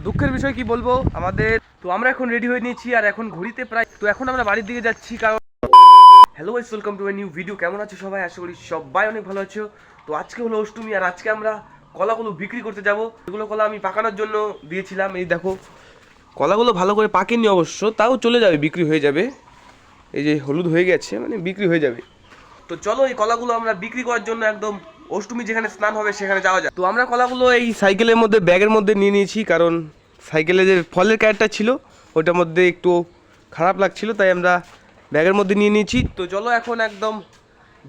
দুঃখের বিষয় কি বলবো আমাদের, তো আমরা এখন রেডি হয়ে নিয়েছি আর এখন ঘড়িতে প্রায়, তো এখন আমরা বাড়ির দিকে যাচ্ছি। কারণ hello guys, welcome to my new video. কেমন আছো সবাই? আশা করি সবাই অনেক ভালো আছো। তো আজকে হলো অষ্টমী আর আজকে আমরা কলাগুলো বিক্রি করতে যাব। এগুলো কলা আমি পাকানোর জন্য দিয়েছিলাম। এই দেখো কলাগুলো ভালো করে পাকেনি অবশ্য, তাও চলে যাবে, বিক্রি হয়ে যাবে। এই যে হলুদ হয়ে গেছে, মানে বিক্রি হয়ে যাবে। তো চলো এই কলাগুলো আমরা বিক্রি করার জন্য একদম অষ্টমী যেখানে স্নান হবে সেখানে যাওয়া যায়। তো আমরা কলাগুলো এই সাইকেলের মধ্যে ব্যাগের মধ্যে নিয়ে নিয়েছি, কারণ সাইকেলে যে ফলের ক্যারেটটা ছিল ওটার মধ্যে একটু খারাপ লাগছিল, তাই আমরা ব্যাগের মধ্যে নিয়ে নিয়েছি। তো চলো এখন একদম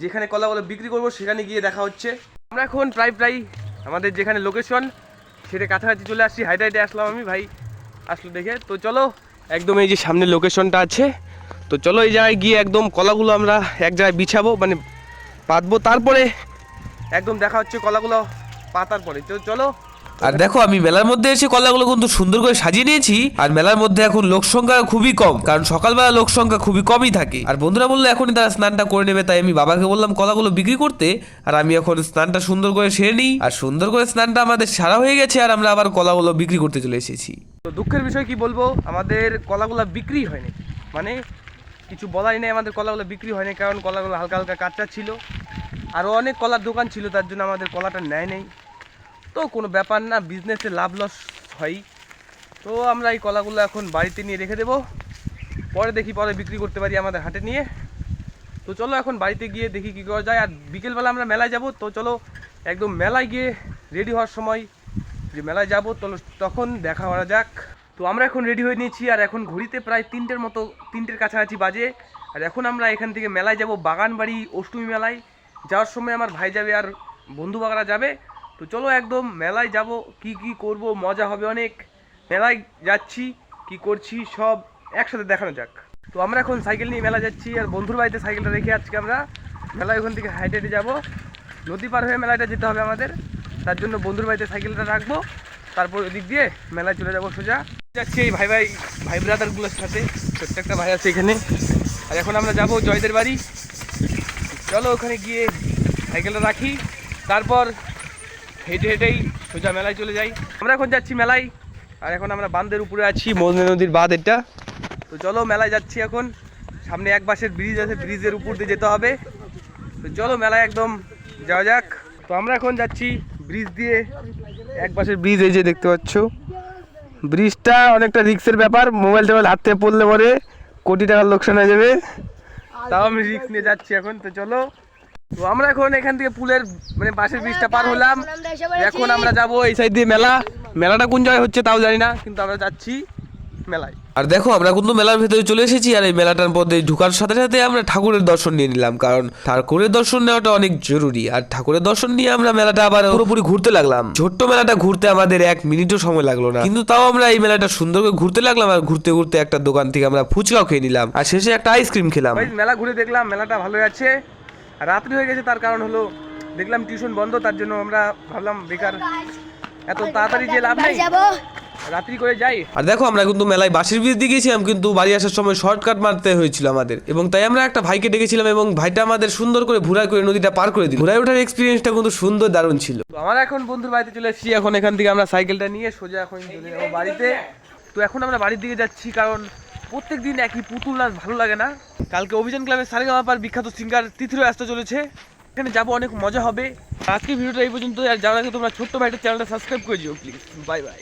যেখানে কলাগুলো বিক্রি করবো সেখানে গিয়ে দেখা হচ্ছে। আমরা এখন প্রায় আমাদের যেখানে লোকেশন সেটা কাছাকাছি চলে আসছি। হাইটে হাইটে আসলাম আমি, ভাই আসলো দেখে। তো চলো একদম এই যে সামনে লোকেশনটা আছে, তো চলো এই জায়গায় গিয়ে একদম কলাগুলো আমরা এক জায়গায় বিছাবো, মানে পাতবো, তারপরে একদম দেখা হচ্ছে কলাগুলো পাতার পরে। তো চলো। আর দেখো আমি মেলার মধ্যে এসে কলাগুলো কিন্তু সুন্দর করে সাজিয়ে নিয়েছি। আর মেলার মধ্যে এখন লোক সংখ্যা খুবই কম, কারণ সকালবেলা লোক সংখ্যা খুবই কমই থাকে। আর বন্ধুরা বললো এখনই তারা স্নানটা করে নেবে, তাই আমি বাবাকে বললাম কলাগুলো বিক্রি করতে। আর আমি এখন স্নানটা সুন্দর করে সেরে নিই। আর সুন্দর করে স্নানটা আমাদের সারা হয়ে গেছে, আর আমরা আবার কলাগুলো বিক্রি করতে চলে এসেছি। তো দুঃখের বিষয় কি বলবো, আমাদের কলাগুলো বিক্রি হয়নি, মানে কিছু বলাই নেই, আমাদের কলাগুলো বিক্রি হয়নি, কারণ কলাগুলো হালকা হালকা কাঁচা ছিল। আরও অনেক কলার দোকান ছিল, তার জন্য আমাদের কলাটা নেয় নেই। তো কোনো ব্যাপার না, বিজনেসে লাভ লস হয়। তো আমরা এই কলাগুলো এখন বাড়িতে নিয়ে রেখে দেবো, পরে দেখি পরে বিক্রি করতে পারি আমাদের হাটে নিয়ে। তো চলো এখন বাড়িতে গিয়ে দেখি কী করা যায়। আর বিকেলবেলা আমরা মেলায় যাব, তো চলো একদম মেলায় গিয়ে রেডি হওয়ার সময় যে মেলায় যাবো তখন দেখা করা যাক। তো আমরা এখন রেডি হয়ে নিয়েছি আর এখন ঘড়িতে প্রায় 3টের কাছাকাছি বাজে। আর এখন আমরা এখান থেকে মেলায় যাব, বাগানবাড়ি অষ্টমী মেলায়। যাওয়ার সময় আমার ভাই যাবে আর বন্ধু বাগারা যাবে। তো চলো একদম মেলায় যাব, কি কি করব, মজা হবে অনেক। মেলায় যাচ্ছি, কি করছি সব একসাথে দেখানো যাক। তো আমরা এখন সাইকেল নিয়ে মেলা যাচ্ছি, আর বন্ধুর বাড়িতে সাইকেলটা রেখে আজকে আমরা মেলায় ওখান থেকে হাইটে হেঁটে যাবো। নদী পার হয়ে মেলাটা যেতে হবে আমাদের, তার জন্য বন্ধুর বাড়িতে সাইকেলটা রাখবো, তারপর ওদিক দিয়ে মেলায় চলে যাবো সোজা। যাচ্ছি এই ভাই ব্রাদারগুলোর সাথে, প্রত্যেকটা ভাই আছে এখানে। আর এখন আমরা যাব জয়দের বাড়ি। চলো ওখানে গিয়ে সাইকেলটা রাখি, তারপর হেঁটে হেঁটেই সোজা মেলায় চলে যাই। আমরা এখন যাচ্ছি মেলায়, আর এখন আমরা বাঁধের উপরে আছি, মদনা নদীর বাঁধ এটা। তো চলো মেলায় যাচ্ছি এখন। সামনে এক বাসের ব্রিজ আছে, ব্রিজের উপর দিয়ে যেতে হবে। তো চলো মেলায় একদম যাওয়া যাক। তো আমরা এখন যাচ্ছি ব্রিজ দিয়ে, এক পাশের ব্রিজ এই যে দেখতে পাচ্ছ। ব্রিজটা অনেকটা রিস্কের ব্যাপার, মোবাইল টোবাইল হাতে পড়লে পরে কোটি টাকার লোকসান হয়ে যাবে, তাও আমি রিস্ক নিয়ে যাচ্ছি এখন। তো চলো, তো আমরা এখন এখান থেকে পুলের মানে বাসের ব্রিজটা পার হলাম। এখন আমরা যাব এই সাইড দিয়ে মেলাটা কোন জায়গায় হচ্ছে তাও জানি না, কিন্তু আমরা যাচ্ছি মেলায়। আর দেখো আমরা কিন্তু মেলার ভেতরে চলে এসেছি, আর এই মেলাটার মধ্যে ঢুকার সাথে সাথে আমরা ঠাকুরের দর্শন নিয়ে নিলাম, কারণ ঠাকুরের দর্শন নেওয়াটা অনেক জরুরি। আর ঠাকুরের দর্শন নিয়ে আমরা মেলাটা আবার পুরোপুরি ঘুরতে লাগলাম। ছোট্ট মেলাটা ঘুরতে আমাদের 1 মিনিটও সময় লাগলো না, কিন্তু তাও আমরা এই মেলাটা সুন্দর করে ঘুরতে লাগলাম। আর ঘুরতে ঘুরতে একটা দোকান থেকে আমরা ফুচকাও খেয়ে নিলাম, আর শেষে একটা আইসক্রিম খেলাম। মেলা ঘুরে দেখলাম মেলাটা ভালোই আছে। আর রাত্রি হয়ে গেছে, তার কারণ হলো দেখলাম টিউশন বন্ধ, তার জন্য আমরা ভাবলাম বেকার এত তাড়াতাড়ি যে লাভ নেই, রাত্রি করে যাই। আর দেখো আমরা কিন্তু মেলায় বাসের ব্রিজ দিয়ে গেছিলাম, কিন্তু বাড়ি আসার সময় শর্টকাট মারতে হয়েছিল আমাদের, এবং তাই আমরা একটা ভাইকে ডেকেছিলাম, এবং ভাইটা আমাদের সুন্দর করে ঘুরায় করে নদীটা পার করে দিল। ঘুরায় ওঠার এক্সপিরিয়েন্সটা কিন্তু সুন্দর, দারুণ ছিল। তো আমরা এখন বন্ধুর বাড়িতে চলে এসেছি, এখন এখান থেকে আমরা সাইকেলটা নিয়ে সোজা এখন চলে যাবো বাড়িতে। তো এখন আমরা বাড়ির দিকে যাচ্ছি, কারণ প্রত্যেক দিন একই পুতুল নাচ ভালো লাগে না। কালকে অভিযান ক্লাবের সারেগামাপার বিখ্যাত সিঙ্গার তিথিরও আসতে চলেছে, এখানে যাবো, অনেক মজা হবে। আজকে ভিডিওটা এই পর্যন্ত। আর যারা তোমরা ছোট্ট ভাইটার চ্যানেলটা সাবস্ক্রাইব করে দিও প্লিজ। Bye bye.